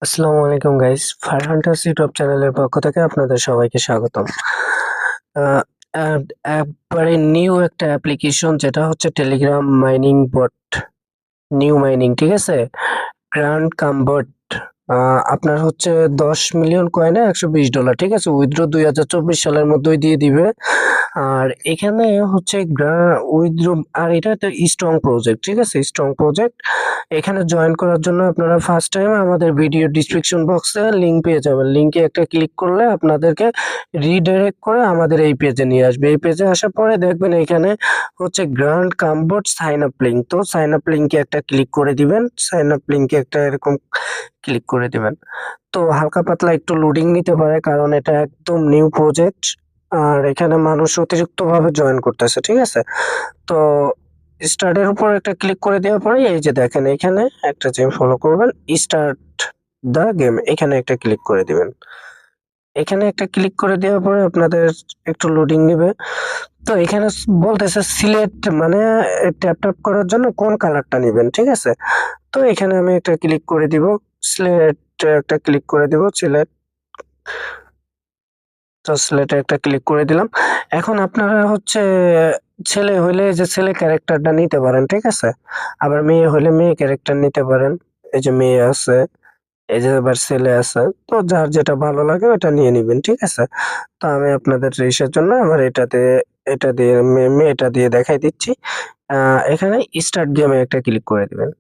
আসসালামু আলাইকুম guys, fire hunters YouTube চ্যানেলের পক্ষ থেকে আপনাদের সবাইকে স্বাগতম। আহ, একবারে নিউ একটা অ্যাপ্লিকেশন যেটা হচ্ছে টেলিগ্রাম মাইনিং বট, নিউ মাইনিং, ঠিক আছে। গ্র্যান্ড কাম্বার্ট আপনার হচ্ছে 10 মিলিয়ন কয়েনে $120, ঠিক আছে। উইথড্র 2024 সালের মধ্যেই দিয়ে দিবে। আর এখানে হচ্ছে উইথড্র, আর এটা একটা স্ট্রং প্রজেক্ট, ঠিক আছে, স্ট্রং প্রজেক্ট। এখানে জয়েন করার জন্য আপনারা ফার্স্ট টাইম আমাদের ভিডিও ডিসক্রিপশন বক্সে লিঙ্ক পেয়ে যাবেন। লিঙ্কে একটা ক্লিক করলে আপনাদেরকে রিডাইরেক্ট করে আমাদের এই পেজে নিয়ে আসবে। এই পেজে আসার পরে দেখবেন এখানে হচ্ছে গ্র্যান্ড কাম্বোর্ড সাইন আপ লিঙ্ক। তো সাইন আপ লিঙ্কে একটা ক্লিক করে দিবেন। সাইন আপ লিঙ্কে একটা এরকম ক্লিক করে দিবেন। তো হালকা পাতলা একটু লোডিং নিতে পারে, কারণ এটা একদম নিউ প্রজেক্ট। আর এখানে মানুষ অতিরিক্ত ভাবে জয়েন করতেছে, ঠিক আছে। তো স্টার্টের উপর একটা ক্লিক করে দেওয়ার পরে এই যে দেখেন এখানে একটা যে ফলো করবেন, স্টার্ট দ্য গেম, এখানে একটা ক্লিক করে দিবেন। এখানে একটা ক্লিক করে দেওয়ার পরে আপনাদের একটু লোডিং নেবে। তো এখানে বলতেছে সিলেক্ট, মানে ট্যাপ ট্যাপ করার জন্য কোন কালারটা নেবেন, ঠিক আছে। তো এখানে আমি একটা ক্লিক করে দিব, সিলেক্ট একটা ক্লিক করে দিব, সিলেক্ট। তো সিলেক্টে একটা ক্লিক করে দিলাম। এখন আপনারা হচ্ছে ছেলে হইলে যে ছেলে ক্যারেক্টারটা নিতে পারেন, ঠিক আছে। আবার মেয়ে হইলে মেয়ে ক্যারেক্টার নিতে পারেন। এই যে মেয়ে আছে, এই যে আবার ছেলে আছে। তো যার যেটা ভালো লাগে ওটা নিয়ে নিবেন, ঠিক আছে। তো আমি আপনাদের রেসের জন্য আমার এটা দিয়ে মেয়েটা দিয়ে দেখাই দিচ্ছি। এখানে স্টার্ট গেমে একটা ক্লিক করে দিবেন।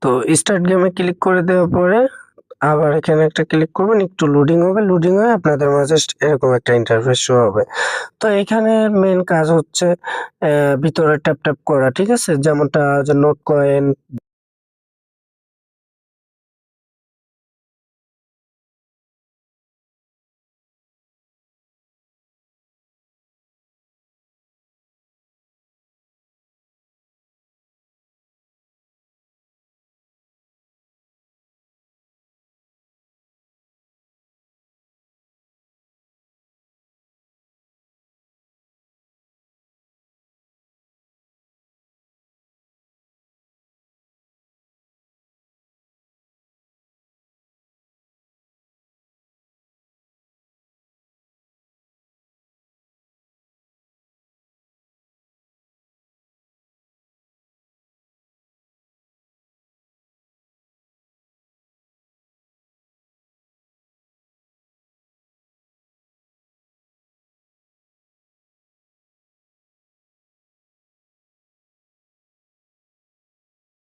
তো স্টার্ট গেমে ক্লিক করে দেওয়ার পরে আবার এখানে একটা ক্লিক করবেন, একটু লোডিং হবে, লোডিং হয়ে আপনাদের মাঝে এরকম একটা ইন্টারফেস শো হবে। তো এখানে মেন কাজ হচ্ছে ভিতরে ট্যাপ ট্যাপ করা, ঠিক আছে, যেমনটা যে নোট কয়েন